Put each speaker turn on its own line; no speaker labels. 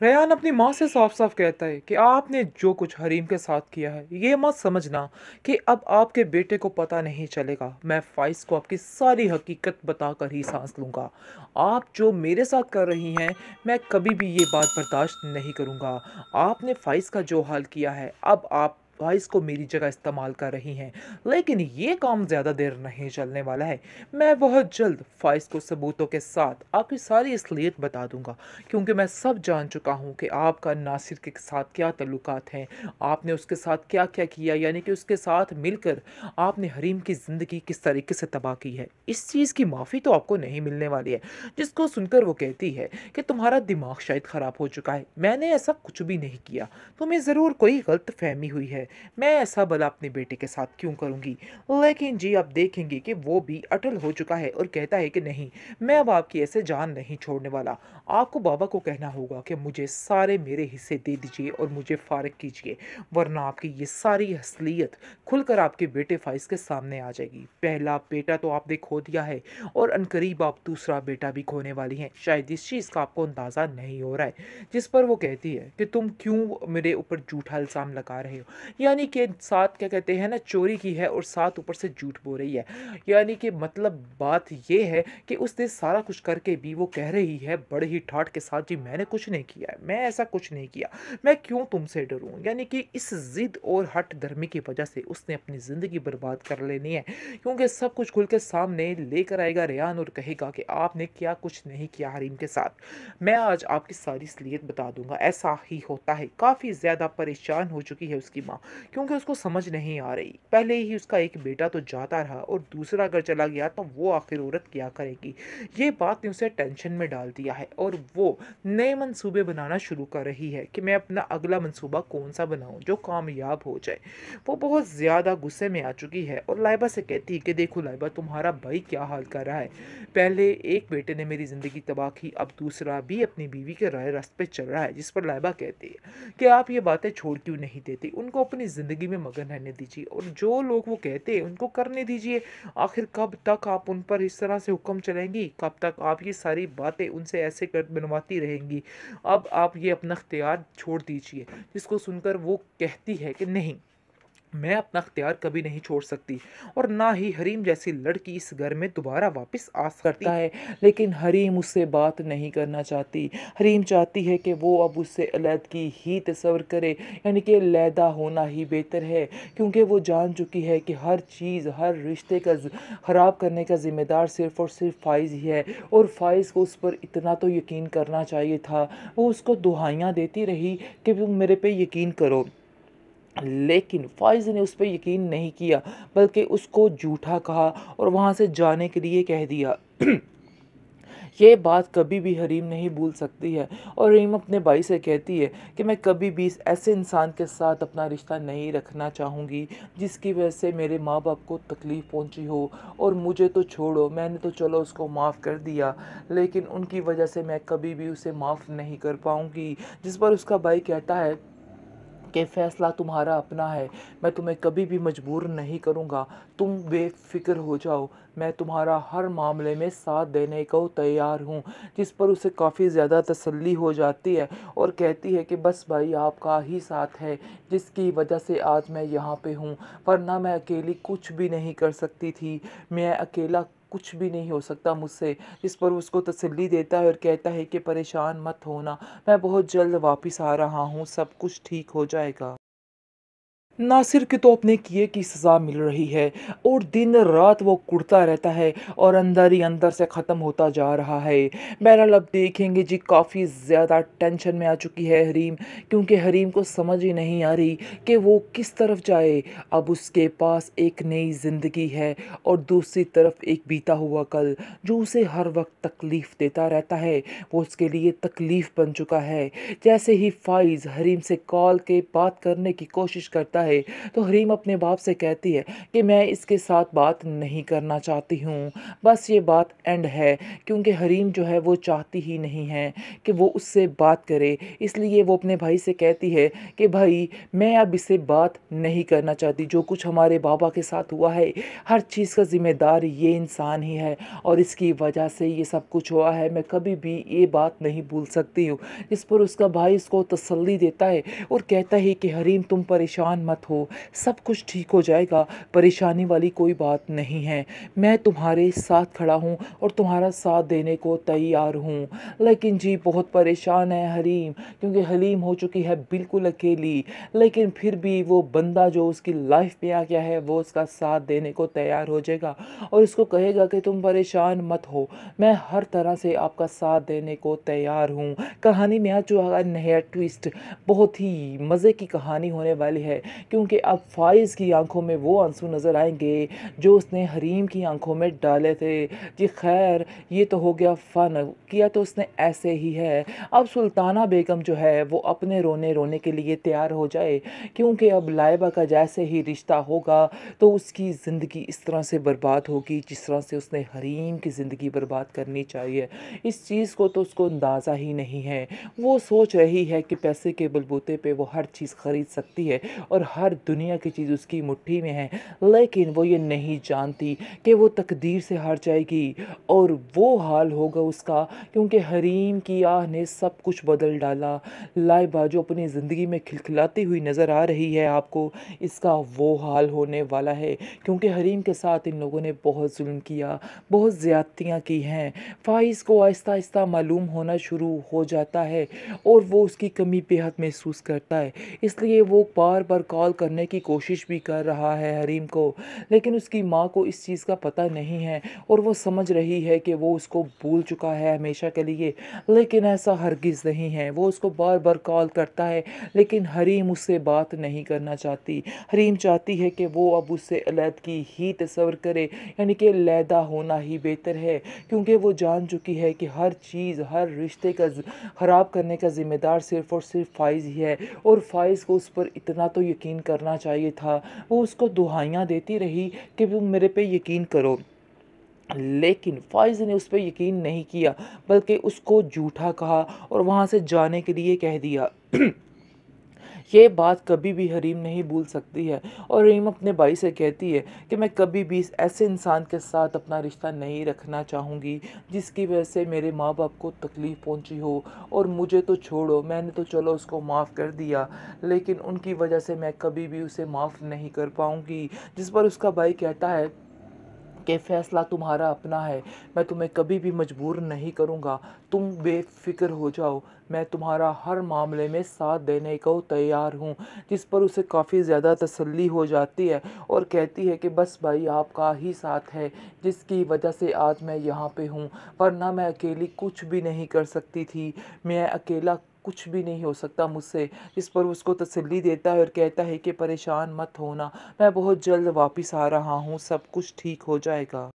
Ryan अपनी माँ से साफ-साफ कहता है कि आपने जो कुछ हरीम के साथ किया है, ये मत समझना कि अब आपके बेटे को पता नहीं चलेगा। मैं फ़ाइज़ को आपकी सारी हकीकत बताकर ही सांस लूँगा। आप जो मेरे साथ कर रही हैं, मैं कभी भी ये बात बर्दाश्त नहीं करूँगा। आपने फ़ाइज़ का जो हाल किया है, अब आप फ़ाइज़ को मेरी जगह इस्तेमाल कर रही हैं। लेकिन ये काम ज़्यादा देर नहीं चलने वाला है। मैं बहुत जल्द फ़ाइज़ को सबूतों के साथ आपकी सारी असलियत बता दूँगा। क्योंकि मैं सब जान चुका हूँ कि आपका नासिर के साथ क्या ताल्लुकात हैं, आपने उसके साथ क्या-क्या किया, यानी कि उसके साथ मिलकर आपने हरीम की ज़िंदगी किस तरीके से तबाह की है। इस चीज़ की माफ़ी तो आपको नहीं मिलने वाली है, जिसको सुनकर वो कहती है कि तुम्हारा दिमाग शायद ख़राब हो चुका है, मैंने ऐसा कुछ भी नहीं किया, तुम्हें ज़रूर कोई गलतफ़हमी हुई है, मैं ऐसा भला अपने बेटे के साथ क्यों करूँगी? लेकिन जी आप देखेंगे कि वो भी अटल हो चुका है और कहता है कि नहीं, मैं अब आपकी ऐसे जान नहीं छोड़ने वाला। आपको बाबा को कहना होगा कि मुझे सारे मेरे हिस्से दे दीजिए और मुझे फ़ारिग कीजिए, वरना आपकी ये सारी असलियत खुलकर आपके बेटे फ़ाइज़ के सामने आ जाएगी। पहला बेटा तो आपने खो दिया है और अनकरीब आप दूसरा बेटा भी खोने वाली हैं। शायद इस चीज़ का आपको अंदाज़ा नहीं हो रहा है। जिस पर वो कहती है कि तुम क्यों मेरे ऊपर झूठा इल्ज़ाम लगा रहे हो? यानी कि साथ क्या कहते हैं ना, चोरी की है और साथ ऊपर से झूठ बोल रही है। यानी कि मतलब बात ये है कि उसने सारा कुछ करके भी वो कह रही है बड़े ही ठाठ के साथ, जी मैंने कुछ नहीं किया है, मैं ऐसा कुछ नहीं किया, मैं क्यों तुमसे डरूं। यानी कि इस जिद और हट धर्मी की वजह से उसने अपनी ज़िंदगी बर्बाद कर लेनी है, क्योंकि सब कुछ खुल के सामने लेकर आएगा रेयान और कहेगा कि आपने क्या कुछ नहीं किया हरीम के साथ। मैं आज आपकी सारी असलियत बता दूंगा। ऐसा ही होता है। काफ़ी ज़्यादा परेशान हो चुकी है उसकी माँ, क्योंकि उसको समझ नहीं आ रही। पहले ही उसका एक बेटा तो जाता रहा और दूसरा अगर चला गया तो वो आखिर औरत क्या करेगी। ये बात ने उसे टेंशन में डाल दिया है और वो नए मंसूबे बनाना शुरू कर रही है कि मैं अपना अगला मंसूबा कौन सा बनाऊं जो कामयाब हो जाए। वो बहुत ज़्यादा गुस्से में आ चुकी है और लाइबा से कहती है कि देखो लाइबा, तुम्हारा भाई क्या हाल कर रहा है। पहले एक बेटे ने मेरी ज़िंदगी तबाह की, अब दूसरा भी अपनी बीवी के राय रास्ते पे चल रहा है। जिस पर लाइबा कहती है कि आप ये बातें छोड़ क्यों नहीं देती, उनको अपनी ज़िंदगी में मगन रहने दीजिए और जो लोग वो कहते हैं उनको करने दीजिए। आखिर कब तक आप उन पर इस तरह से हुक्म चलेंगी, कब तक आप ये सारी बातें उनसे ऐसे कर बनवाती रहेंगी। अब आप ये अपना इख्तियार छोड़ दीजिए। जिसको सुनकर वो कहती है कि नहीं, मैं अपना इख्तियार कभी नहीं छोड़ सकती और ना ही हरीम जैसी लड़की इस घर में दोबारा वापस आ सकती है। लेकिन हरीम उससे बात नहीं करना चाहती। हरीम चाहती है कि वो अब उससे अलहदगी ही तस्वर करे, यानी कि अलहदा होना ही बेहतर है, क्योंकि वो जान चुकी है कि हर चीज़, हर रिश्ते का ख़राब करने का ज़िम्मेदार सिर्फ़ और सिर्फ फ़ाइज़ ही है। और फ़ाइज़ को उस पर इतना तो यकीन करना चाहिए था। वो उसको दुहाइयाँ देती रही कि तुम मेरे पे यकीन करो, लेकिन फ़ाइज़ ने उस पे यकीन नहीं किया, बल्कि उसको झूठा कहा और वहाँ से जाने के लिए कह दिया। ये बात कभी भी हरीम नहीं भूल सकती है और हरीम अपने भाई से कहती है कि मैं कभी भी इस ऐसे इंसान के साथ अपना रिश्ता नहीं रखना चाहूँगी जिसकी वजह से मेरे माँ बाप को तकलीफ़ पहुँची हो। और मुझे तो छोड़ो, मैंने तो चलो उसको माफ़ कर दिया, लेकिन उनकी वजह से मैं कभी भी उसे माफ़ नहीं कर पाऊँगी। जिस पर उसका भाई कहता है कि फ़ैसला तुम्हारा अपना है, मैं तुम्हें कभी भी मजबूर नहीं करूँगा, तुम बेफ़िक्र हो जाओ, मैं तुम्हारा हर मामले में साथ देने को तैयार हूँ। जिस पर उसे काफ़ी ज़्यादा तसल्ली हो जाती है और कहती है कि बस भाई आपका ही साथ है जिसकी वजह से आज मैं यहाँ पे हूँ, वरना मैं अकेली कुछ भी नहीं कर सकती थी, मैं अकेला कुछ भी नहीं हो सकता मुझसे। इस पर उसको तसल्ली देता है और कहता है कि परेशान मत होना, मैं बहुत जल्द वापस आ रहा हूँ, सब कुछ ठीक हो जाएगा। नासिर की तो अपने किए की सज़ा मिल रही है और दिन रात वो कुढ़ता रहता है और अंदर ही अंदर से ख़त्म होता जा रहा है। बहरहाल अब देखेंगे जी, काफ़ी ज़्यादा टेंशन में आ चुकी है हरीम, क्योंकि हरीम को समझ ही नहीं आ रही कि वो किस तरफ जाए। अब उसके पास एक नई ज़िंदगी है और दूसरी तरफ एक बीता हुआ कल जो उसे हर वक्त तकलीफ़ देता रहता है, वो उसके लिए तकलीफ़ बन चुका है। जैसे ही फ़ाइज़ हरीम से कॉल के बात करने की कोशिश करता है तो हरीम अपने बाप से कहती है कि मैं इसके साथ बात नहीं करना चाहती हूँ, बस ये बात एंड है। क्योंकि हरीम जो है वो चाहती ही नहीं है कि वो उससे बात करे, इसलिए वो अपने भाई से कहती है कि भाई मैं अब इससे बात नहीं करना चाहती। जो कुछ हमारे बाबा के साथ हुआ है, हर चीज़ का ज़िम्मेदार ये इंसान ही है और इसकी वजह से ये सब कुछ हुआ है। मैं कभी भी ये बात नहीं भूल सकती हूँ। इस पर उसका भाई उसको तसल्ली देता है और कहता है कि हरीम तुम परेशान मत हो, सब कुछ ठीक हो जाएगा, परेशानी वाली कोई बात नहीं है। मैं तुम्हारे साथ खड़ा हूँ और तुम्हारा साथ देने को तैयार हूँ। लेकिन जी बहुत परेशान है हरीम, क्योंकि हलीम हो चुकी है बिल्कुल अकेली। लेकिन फिर भी वो बंदा जो उसकी लाइफ में आ गया है वो उसका साथ देने को तैयार हो जाएगा और उसको कहेगा कि तुम परेशान मत हो, मैं हर तरह से आपका साथ देने को तैयार हूँ। कहानी में आज जो आगा नया ट्विस्ट, बहुत ही मज़े की कहानी होने वाली है, क्योंकि अब फाइज़ की आंखों में वो आंसू नज़र आएंगे जो उसने हरीम की आंखों में डाले थे। जी खैर, ये तो हो गया फ़न, किया तो उसने ऐसे ही है। अब सुल्ताना बेगम जो है वो अपने रोने रोने के लिए तैयार हो जाए, क्योंकि अब लाइबा का जैसे ही रिश्ता होगा तो उसकी ज़िंदगी इस तरह से बर्बाद होगी जिस तरह से उसने हरीम की ज़िंदगी बर्बाद करनी चाहिए। इस चीज़ को तो उसको अंदाज़ा ही नहीं है। वो सोच रही है कि पैसे के बलबूते पे वो हर चीज़ ख़रीद सकती है और हर दुनिया की चीज़ उसकी मुट्ठी में है, लेकिन वो ये नहीं जानती कि वो तकदीर से हार जाएगी और वो हाल होगा उसका, क्योंकि हरीम की आह ने सब कुछ बदल डाला। लाइबा जो अपनी ज़िंदगी में खिलखिलाती हुई नज़र आ रही है आपको, इसका वो हाल होने वाला है, क्योंकि हरीम के साथ इन लोगों ने बहुत जुल्म किया, बहुत ज़्यादतियाँ की हैं। फ़ाइज़ को आहिस्ता आहिस्ता मालूम होना शुरू हो जाता है और वो उसकी कमी बेहद महसूस करता है, इसलिए वो बार बार कॉल करने की कोशिश भी कर रहा है हरीम को, लेकिन उसकी माँ को इस चीज़ का पता नहीं है और वो समझ रही है कि वो उसको भूल चुका है हमेशा के लिए, लेकिन ऐसा हरगिज़ नहीं है। वो उसको बार बार कॉल करता है, लेकिन हरीम उससे बात नहीं करना चाहती। हरीम चाहती है कि वो अब उससे अलहदगी ही तस्वर करे, यानी कि अलहदा होना ही बेहतर है, क्योंकि वो जान चुकी है कि हर चीज़, हर रिश्ते का ख़राब करने का ज़िम्मेदार सिर्फ़ और सिर्फ फ़ाइज़ ही है। और फ़ाइज़ को उस पर इतना तो यकीन करना चाहिए था। वो उसको दुहाइयाँ देती रही कि तुम मेरे पे यकीन करो, लेकिन फ़ाइज़ ने उस पे यकीन नहीं किया, बल्कि उसको झूठा कहा और वहाँ से जाने के लिए कह दिया। ये बात कभी भी हरीम नहीं भूल सकती है और हरीम अपने भाई से कहती है कि मैं कभी भी इस ऐसे इंसान के साथ अपना रिश्ता नहीं रखना चाहूँगी जिसकी वजह से मेरे माँ बाप को तकलीफ़ पहुँची हो। और मुझे तो छोड़ो, मैंने तो चलो उसको माफ़ कर दिया, लेकिन उनकी वजह से मैं कभी भी उसे माफ़ नहीं कर पाऊँगी। जिस पर उसका भाई कहता है कि फ़ैसला तुम्हारा अपना है, मैं तुम्हें कभी भी मजबूर नहीं करूँगा, तुम बेफ़िक्र हो जाओ, मैं तुम्हारा हर मामले में साथ देने को तैयार हूँ। जिस पर उसे काफ़ी ज़्यादा तसल्ली हो जाती है और कहती है कि बस भाई आपका ही साथ है जिसकी वजह से आज मैं यहाँ पे हूँ, वरना मैं अकेली कुछ भी नहीं कर सकती थी, मैं अकेला कुछ भी नहीं हो सकता मुझसे। इस पर उसको तसल्ली देता है और कहता है कि परेशान मत होना, मैं बहुत जल्द वापस आ रहा हूँ, सब कुछ ठीक हो जाएगा।